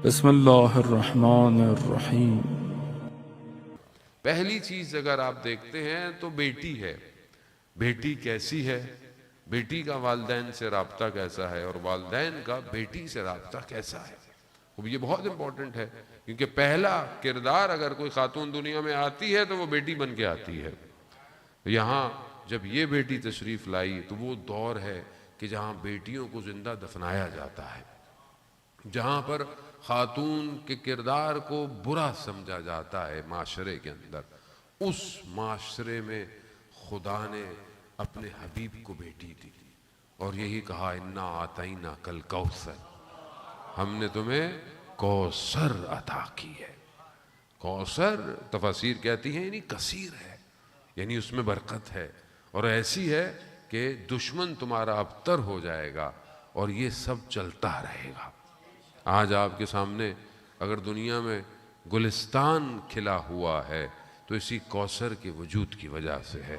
بسم اللہ الرحمن الرحیم۔ پہلی چیز اگر آپ دیکھتے ہیں تو بیٹی ہے۔ بیٹی کیسی ہے؟ بیٹی کا والدین سے رابطہ کیسا ہے اور والدین کا بیٹی سے رابطہ کیسا ہے؟ اب یہ بہت امپورٹنٹ ہے، کیونکہ پہلا کردار اگر کوئی خاتون دنیا میں آتی ہے تو وہ بیٹی بن کے آتی ہے۔ یہاں جب یہ بیٹی تشریف لائی تو وہ دور ہے کہ جہاں بیٹیوں کو زندہ دفنایا جاتا ہے، جہاں پر خاتون کے کردار کو برا سمجھا جاتا ہے معاشرے کے اندر۔ اس معاشرے میں خدا نے اپنے حبیب کو بیٹی دی اور یہی کہا انا آتینا کل کوثر، ہم نے تمہیں کوثر عطا کی ہے۔ کوثر تفاسیر کہتی ہیں یعنی کثیر ہے، یعنی اس میں برکت ہے اور ایسی ہے کہ دشمن تمہارا ابتر ہو جائے گا اور یہ سب چلتا رہے گا۔ آج آپ کے سامنے اگر دنیا میں گلستان کھلا ہوا ہے تو اسی کوثر کے وجود کی وجہ سے ہے۔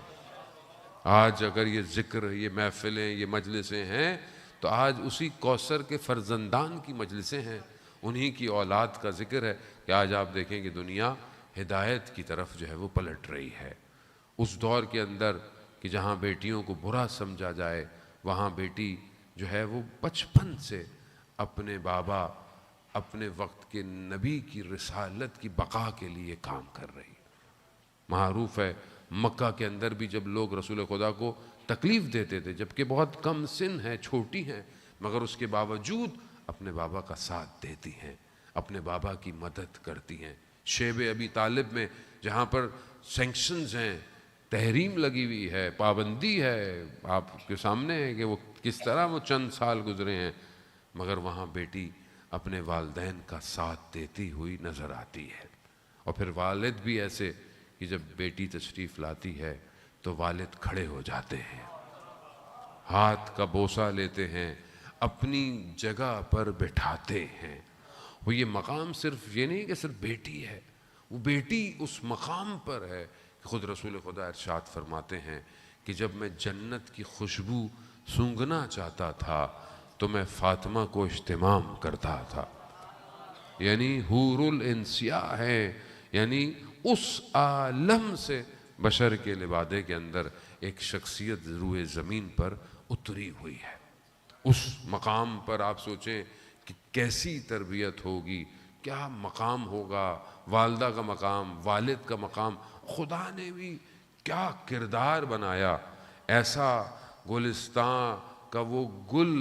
آج اگر یہ ذکر، یہ محفلیں، یہ مجلسیں ہیں تو آج اسی کوثر کے فرزندان کی مجلسیں ہیں، انہی کی اولاد کا ذکر ہے کہ آج آپ دیکھیں کہ دنیا ہدایت کی طرف جو ہے وہ پلٹ رہی ہے۔ اس دور کے اندر کہ جہاں بیٹیوں کو برا سمجھا جائے، وہاں بیٹی جو ہے وہ بچپن سے اپنے بابا، اپنے وقت کے نبی کی رسالت کی بقا کے لیے کام کر رہی۔ معروف ہے مکہ کے اندر بھی جب لوگ رسول خدا کو تکلیف دیتے تھے، جبکہ بہت کم سن ہے، چھوٹی ہیں، مگر اس کے باوجود اپنے بابا کا ساتھ دیتی ہیں، اپنے بابا کی مدد کرتی ہیں۔ شیب ابی طالب میں جہاں پر سینکشنز ہیں، تحریم لگی ہوئی ہے، پابندی ہے، آپ کے سامنے ہے کہ وہ کس طرح وہ چند سال گزرے ہیں، مگر وہاں بیٹی اپنے والدین کا ساتھ دیتی ہوئی نظر آتی ہے۔ اور پھر والد بھی ایسے کہ جب بیٹی تشریف لاتی ہے تو والد کھڑے ہو جاتے ہیں، ہاتھ کا بوسہ لیتے ہیں، اپنی جگہ پر بٹھاتے ہیں۔ وہ یہ مقام صرف یہ نہیں کہ صرف بیٹی ہے، وہ بیٹی اس مقام پر ہے کہ خود رسول خدا ارشاد فرماتے ہیں کہ جب میں جنت کی خوشبو سونگھنا چاہتا تھا تو میں فاطمہ کو اہتمام کرتا تھا۔ یعنی حور الانسیاء ہے، یعنی اس عالم سے بشر کے لبادے کے اندر ایک شخصیت روئے زمین پر اتری ہوئی ہے۔ اس مقام پر آپ سوچیں کہ کیسی تربیت ہوگی، کیا مقام ہوگا، والدہ کا مقام، والد کا مقام، خدا نے بھی کیا کردار بنایا۔ ایسا گلستان کا وہ گل،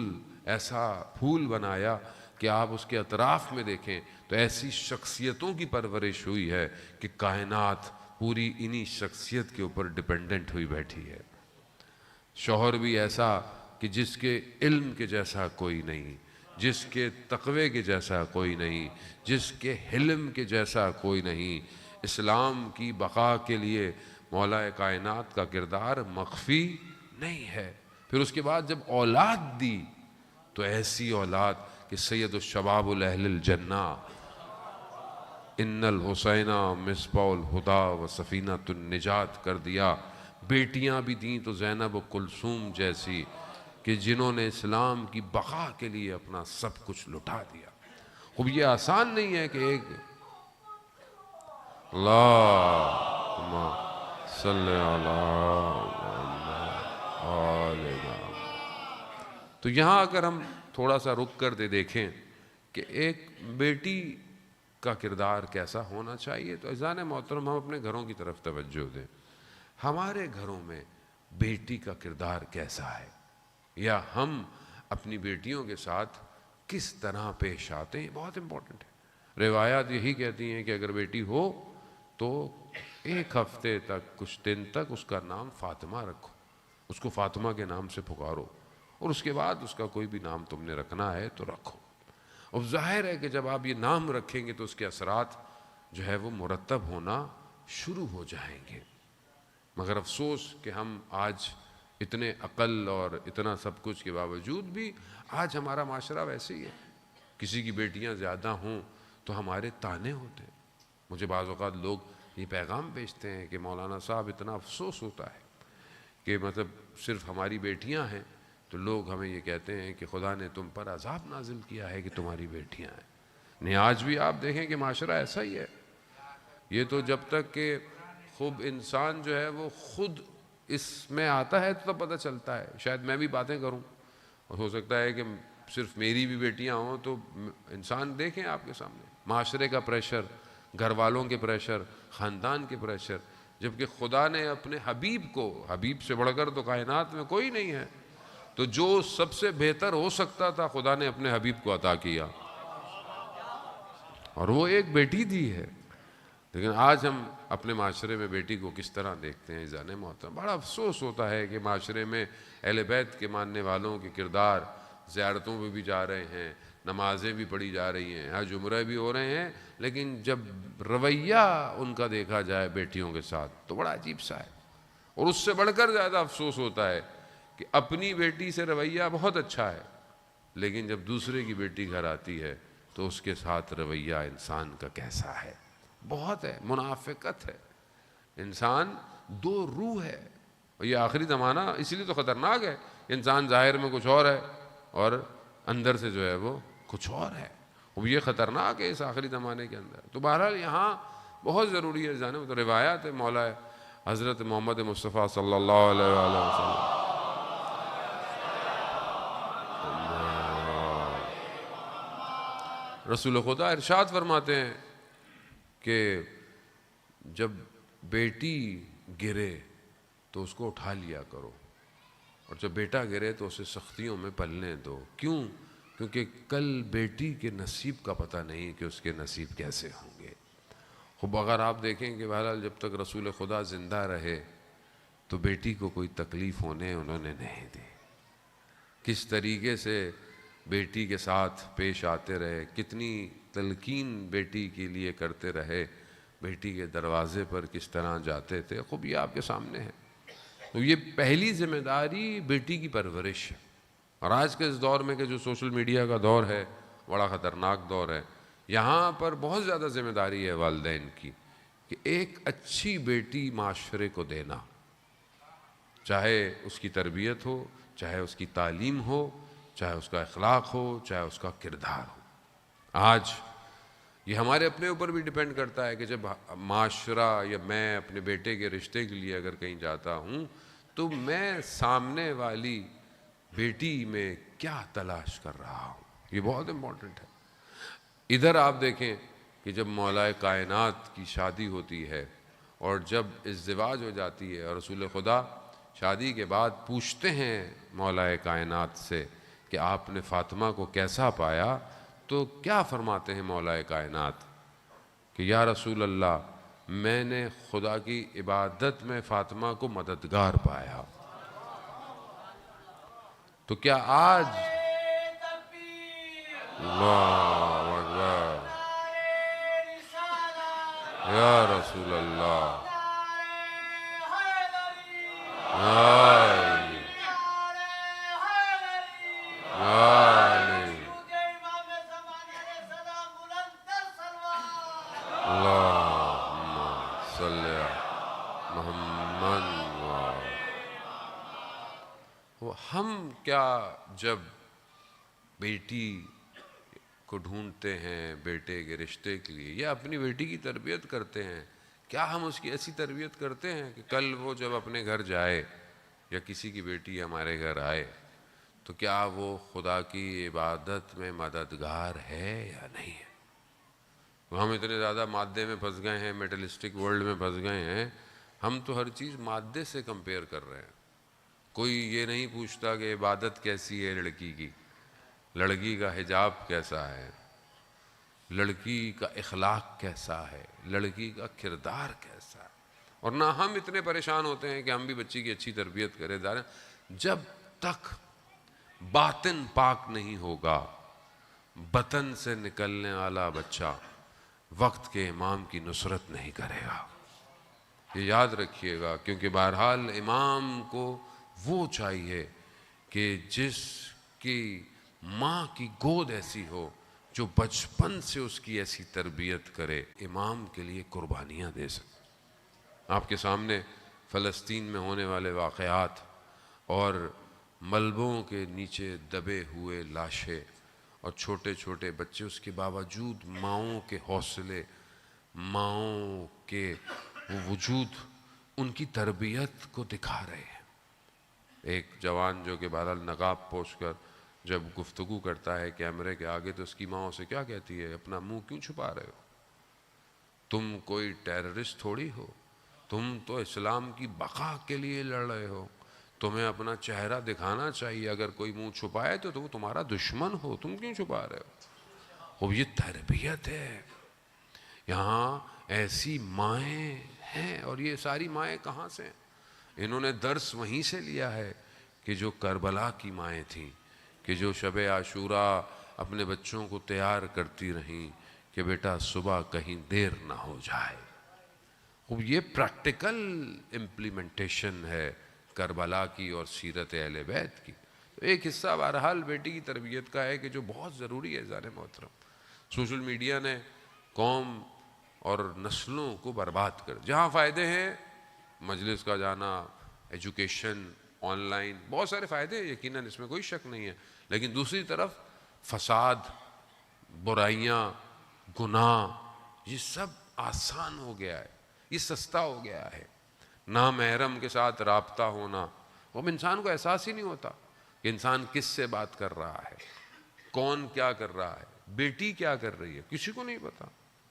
ایسا پھول بنایا کہ آپ اس کے اطراف میں دیکھیں تو ایسی شخصیتوں کی پرورش ہوئی ہے کہ کائنات پوری انہی شخصیت کے اوپر ڈیپینڈنٹ ہوئی بیٹھی ہے۔ شوہر بھی ایسا کہ جس کے علم کے جیسا کوئی نہیں، جس کے تقوی کے جیسا کوئی نہیں، جس کے حلم کے جیسا کوئی نہیں۔ اسلام کی بقا کے لیے مولا کائنات کا کردار مخفی نہیں ہے۔ پھر اس کے بعد جب اولاد دی تو ایسی اولاد کہ سید الشباب اہل الجنہ، ان الحسین مصباح الہدی و سفینۃ النجات کر دیا۔ بیٹیاں بھی دیں تو زینب و کلثوم جیسی کہ جنہوں نے اسلام کی بقا کے لیے اپنا سب کچھ لٹا دیا۔ اب یہ آسان نہیں ہے کہ ایک اللہم صلی علی محمد۔ تو یہاں اگر ہم تھوڑا سا رک کر دیکھیں کہ ایک بیٹی کا کردار کیسا ہونا چاہیے، تو عزیزان محترم ہم اپنے گھروں کی طرف توجہ دیں۔ ہمارے گھروں میں بیٹی کا کردار کیسا ہے، یا ہم اپنی بیٹیوں کے ساتھ کس طرح پیش آتے ہیں، بہت امپورٹنٹ ہے۔ روایات یہی کہتی ہیں کہ اگر بیٹی ہو تو ایک ہفتے تک، کچھ دن تک اس کا نام فاطمہ رکھو، اس کو فاطمہ کے نام سے پکارو، اور اس کے بعد اس کا کوئی بھی نام تم نے رکھنا ہے تو رکھو۔ اور ظاہر ہے کہ جب آپ یہ نام رکھیں گے تو اس کے اثرات جو ہے وہ مرتب ہونا شروع ہو جائیں گے۔ مگر افسوس کہ ہم آج اتنے عقل اور اتنا سب کچھ کے باوجود بھی آج ہمارا معاشرہ ویسے ہی ہے۔ کسی کی بیٹیاں زیادہ ہوں تو ہمارے تانے ہوتے ہیں۔ مجھے بعض اوقات لوگ یہ پیغام بھیجتے ہیں کہ مولانا صاحب اتنا افسوس ہوتا ہے کہ مطلب صرف ہماری بیٹیاں ہیں تو لوگ ہمیں یہ کہتے ہیں کہ خدا نے تم پر عذاب نازل کیا ہے کہ تمہاری بیٹیاں ہیں۔ نہیں آج بھی آپ دیکھیں کہ معاشرہ ایسا ہی ہے. یہ تو جب تک کہ خوب انسان جو ہے وہ خود اس میں آتا ہے تو پتہ چلتا ہے. شاید میں بھی باتیں کروں اور ہو سکتا ہے کہ صرف میری بھی بیٹیاں ہوں تو انسان دیکھیں آپ کے سامنے معاشرے کا پریشر, گھر والوں کے پریشر, خاندان کے پریشر, جبکہ خدا نے اپنے حبیب کو, حبیب سے بڑھ کر تو کائنات میں کوئی نہیں ہے, تو جو سب سے بہتر ہو سکتا تھا خدا نے اپنے حبیب کو عطا کیا, اور وہ ایک بیٹی دی ہے. لیکن آج ہم اپنے معاشرے میں بیٹی کو کس طرح دیکھتے ہیں عزیزان محترم. بڑا افسوس ہوتا ہے کہ معاشرے میں اہل بیت کے ماننے والوں کے کردار زیارتوں پہ بھی جا رہے ہیں, نمازیں بھی پڑھی جا رہی ہیں, حج عمرہ بھی ہو رہے ہیں, لیکن جب رویہ ان کا دیکھا جائے بیٹیوں کے ساتھ تو بڑا عجیب سا ہے. اور اس سے بڑھ کر زیادہ افسوس ہوتا ہے کہ اپنی بیٹی سے رویہ بہت اچھا ہے, لیکن جب دوسرے کی بیٹی گھر آتی ہے تو اس کے ساتھ رویہ انسان کا کیسا ہے. بہت ہے, منافقت ہے. انسان دو روح ہے, اور یہ آخری زمانہ اس لیے تو خطرناک ہے. انسان ظاہر میں کچھ اور ہے اور اندر سے جو ہے وہ کچھ اور ہے. وہ یہ خطرناک ہے اس آخری زمانے کے اندر. تو بہرحال یہاں بہت ضروری ہے جانے, تو روایات ہے مولا حضرت محمد مصطفیٰ صلی اللہ علیہ وآلہ وسلم. رسول خدا ارشاد فرماتے ہیں کہ جب بیٹی گرے تو اس کو اٹھا لیا کرو, اور جب بیٹا گرے تو اسے سختیوں میں پلنے دو. کیوں؟ کیونکہ کل بیٹی کے نصیب کا پتہ نہیں کہ اس کے نصیب کیسے ہوں گے. خب اگر آپ دیکھیں کہ بہرحال جب تک رسول خدا زندہ رہے تو بیٹی کو کوئی تکلیف ہونے انہوں نے نہیں دی. کس طریقے سے بیٹی کے ساتھ پیش آتے رہے, کتنی تلقین بیٹی کے لیے کرتے رہے, بیٹی کے دروازے پر کس طرح جاتے تھے, خوب یہ آپ کے سامنے ہے. تو یہ پہلی ذمہ داری بیٹی کی پرورش ہے. اور آج کے اس دور میں کہ جو سوشل میڈیا کا دور ہے, بڑا خطرناک دور ہے, یہاں پر بہت زیادہ ذمہ داری ہے والدین کی کہ ایک اچھی بیٹی معاشرے کو دینا, چاہے اس کی تربیت ہو, چاہے اس کی تعلیم ہو, چاہے اس کا اخلاق ہو, چاہے اس کا کردار ہو. آج یہ ہمارے اپنے اوپر بھی ڈیپینڈ کرتا ہے کہ جب معاشرہ یا میں اپنے بیٹے کے رشتے کے لیے اگر کہیں جاتا ہوں تو میں سامنے والی بیٹی میں کیا تلاش کر رہا ہوں. یہ بہت امپورٹنٹ ہے. ادھر آپ دیکھیں کہ جب مولا کائنات کی شادی ہوتی ہے اور جب ازدواج ہو جاتی ہے, اور رسول خدا شادی کے بعد پوچھتے ہیں مولا کائنات سے کہ آپ نے فاطمہ کو کیسا پایا, تو کیا فرماتے ہیں مولا کائنات کہ یا رسول اللہ, میں نے خدا کی عبادت میں فاطمہ کو مددگار پایا. تو کیا آج اللہ اکبر یا رسول اللہ, ہم کیا جب بیٹی کو ڈھونڈتے ہیں بیٹے کے رشتے کے لیے یا اپنی بیٹی کی تربیت کرتے ہیں, کیا ہم اس کی ایسی تربیت کرتے ہیں کہ کل وہ جب اپنے گھر جائے یا کسی کی بیٹی ہمارے گھر آئے تو کیا وہ خدا کی عبادت میں مددگار ہے یا نہیں ہے. ہم اتنے زیادہ مادے میں پھنس گئے ہیں, میٹلسٹک ورلڈ میں پھنس گئے ہیں, ہم تو ہر چیز مادے سے کمپیئر کر رہے ہیں. کوئی یہ نہیں پوچھتا کہ عبادت کیسی ہے لڑکی کی, لڑکی کا حجاب کیسا ہے, لڑکی کا اخلاق کیسا ہے, لڑکی کا کردار کیسا ہے. اور نہ ہم اتنے پریشان ہوتے ہیں کہ ہم بھی بچی کی اچھی تربیت کریں. جب تک باطن پاک نہیں ہوگا, بطن سے نکلنے والا بچہ وقت کے امام کی نصرت نہیں کرے گا. یہ یاد رکھیے گا, کیونکہ بہرحال امام کو وہ چاہیے کہ جس کی ماں کی گود ایسی ہو جو بچپن سے اس کی ایسی تربیت کرے, امام کے لیے قربانیاں دے سکے. آپ کے سامنے فلسطین میں ہونے والے واقعات اور ملبوں کے نیچے دبے ہوئے لاشیں اور چھوٹے چھوٹے بچے اس کے باوجود ماؤں کے حوصلے، ماؤں کے وہ وجود، ان کی تربیت کو دکھا رہے ہیں۔ ایک جوان جو کہ بہرحال نقاب پوش کر جب گفتگو کرتا ہے کیمرے کے آگے، تو اس کی ماں اسے کیا کہتی ہے؟ اپنا منہ کیوں چھپا رہے ہو؟ تم کوئی ٹیررسٹ تھوڑی ہو، تم تو اسلام کی بقا کے لیے لڑ رہے ہو، تمہیں اپنا چہرہ دکھانا چاہیے، اگر کوئی منہ چھپائے تو وہ تمہارا دشمن ہو، تم کیوں چھپا رہے ہو؟ یہ تربیت ہے۔ یہاں ایسی مائیں ہیں، اور یہ ساری مائیں کہاں سے ہیں؟ انہوں نے درس وہیں سے لیا ہے کہ جو کربلا کی مائیں تھیں، کہ جو شب عاشوراء اپنے بچوں کو تیار کرتی رہیں کہ بیٹا صبح کہیں دیر نہ ہو جائے۔ یہ پریکٹیکل امپلیمنٹیشن ہے کربلا کی اور سیرت اہل بیت کی۔ ایک حصہ بہرحال بیٹی کی تربیت کا ہے کہ جو بہت ضروری ہے عزیزان محترم۔ سوشل میڈیا نے قوم اور نسلوں کو برباد کر، جہاں فائدے ہیں، مجلس کا جانا، ایجوکیشن، آن لائن، بہت سارے فائدے ہیں یقیناً، اس میں کوئی شک نہیں ہے، لیکن دوسری طرف فساد، برائیاں، گناہ، یہ سب آسان ہو گیا ہے، یہ سستا ہو گیا ہے۔ نامحرم کے ساتھ رابطہ ہونا، وہ انسان کو احساس ہی نہیں ہوتا کہ انسان کس سے بات کر رہا ہے، کون کیا کر رہا ہے، بیٹی کیا کر رہی ہے، کسی کو نہیں پتا۔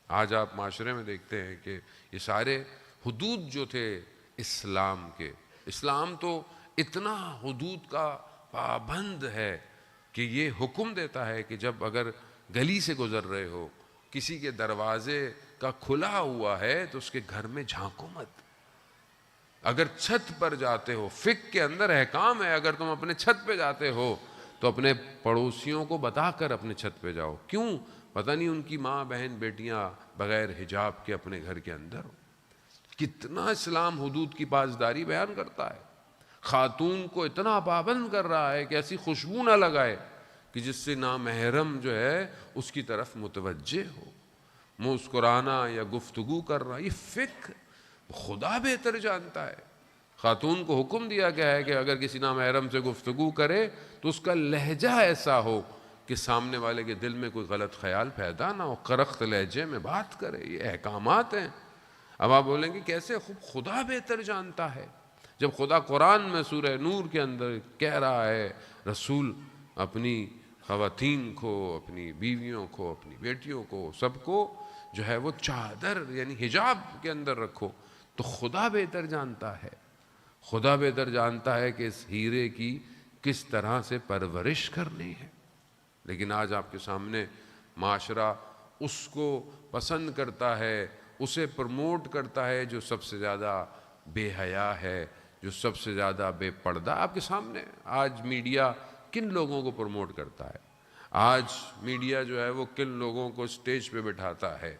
آج آپ معاشرے میں دیکھتے ہیں کہ یہ سارے حدود جو تھے اسلام کے، اسلام تو اتنا حدود کا پابند ہے کہ یہ حکم دیتا ہے کہ جب اگر گلی سے گزر رہے ہو، کسی کے دروازے کا کھلا ہوا ہے تو اس کے گھر میں جھانکو مت۔ اگر چھت پر جاتے ہو، فقہ کے اندر احکام ہے، اگر تم اپنے چھت پہ جاتے ہو تو اپنے پڑوسیوں کو بتا کر اپنے چھت پہ جاؤ۔ کیوں؟ پتہ نہیں ان کی ماں بہن بیٹیاں بغیر حجاب کے اپنے گھر کے اندر ہو۔ کتنا اسلام حدود کی پاسداری بیان کرتا ہے۔ خاتون کو اتنا پابند کر رہا ہے کہ ایسی خوشبو نہ لگائے کہ جس سے نامحرم جو ہے اس کی طرف متوجہ ہو۔ مسکرانا یا گفتگو کرنا، یہ فقہ خدا بہتر جانتا ہے۔ خاتون کو حکم دیا گیا ہے کہ اگر کسی نامحرم سے گفتگو کرے تو اس کا لہجہ ایسا ہو کہ سامنے والے کے دل میں کوئی غلط خیال پیدا نہ ہو، کرخت لہجے میں بات کرے۔ یہ احکامات ہیں۔ اب آپ بولیں گے کیسے؟ خدا بہتر جانتا ہے۔ جب خدا قرآن میں سورہ نور کے اندر کہہ رہا ہے رسول اپنی خواتین کو، اپنی بیویوں کو، اپنی بیٹیوں کو، سب کو جو ہے وہ چادر یعنی حجاب کے اندر رکھو، تو خدا بہتر جانتا ہے۔ خدا بہتر جانتا ہے کہ اس ہیرے کی کس طرح سے پرورش کرنی ہے۔ لیکن آج آپ کے سامنے معاشرہ اس کو پسند کرتا ہے، اسے پروموٹ کرتا ہے جو سب سے زیادہ بے حیا ہے، جو سب سے زیادہ بے پردہ۔ آپ کے سامنے آج میڈیا کن لوگوں کو پروموٹ کرتا ہے؟ آج میڈیا جو ہے وہ کن لوگوں کو سٹیج پہ بٹھاتا ہے؟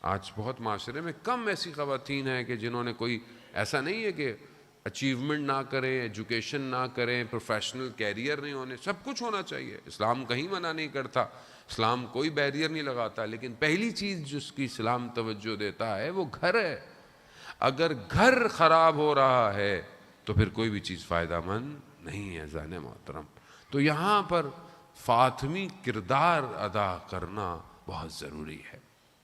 آج بہت معاشرے میں کم ایسی خواتین ہیں کہ جنہوں نے کوئی، ایسا نہیں ہے کہ اچیومنٹ نہ کریں، ایجوکیشن نہ کریں، پروفیشنل کیریئر نہیں ہونے، سب کچھ ہونا چاہیے۔ اسلام کہیں منع نہیں کرتا، اسلام کوئی بیریئر نہیں لگاتا، لیکن پہلی چیز جس کی اسلام توجہ دیتا ہے وہ گھر ہے۔ اگر گھر خراب ہو رہا ہے تو پھر کوئی بھی چیز فائدہ مند نہیں ہے عزیزان محترم۔ تو یہاں پر فاطمی کردار ادا کرنا بہت ضروری ہے۔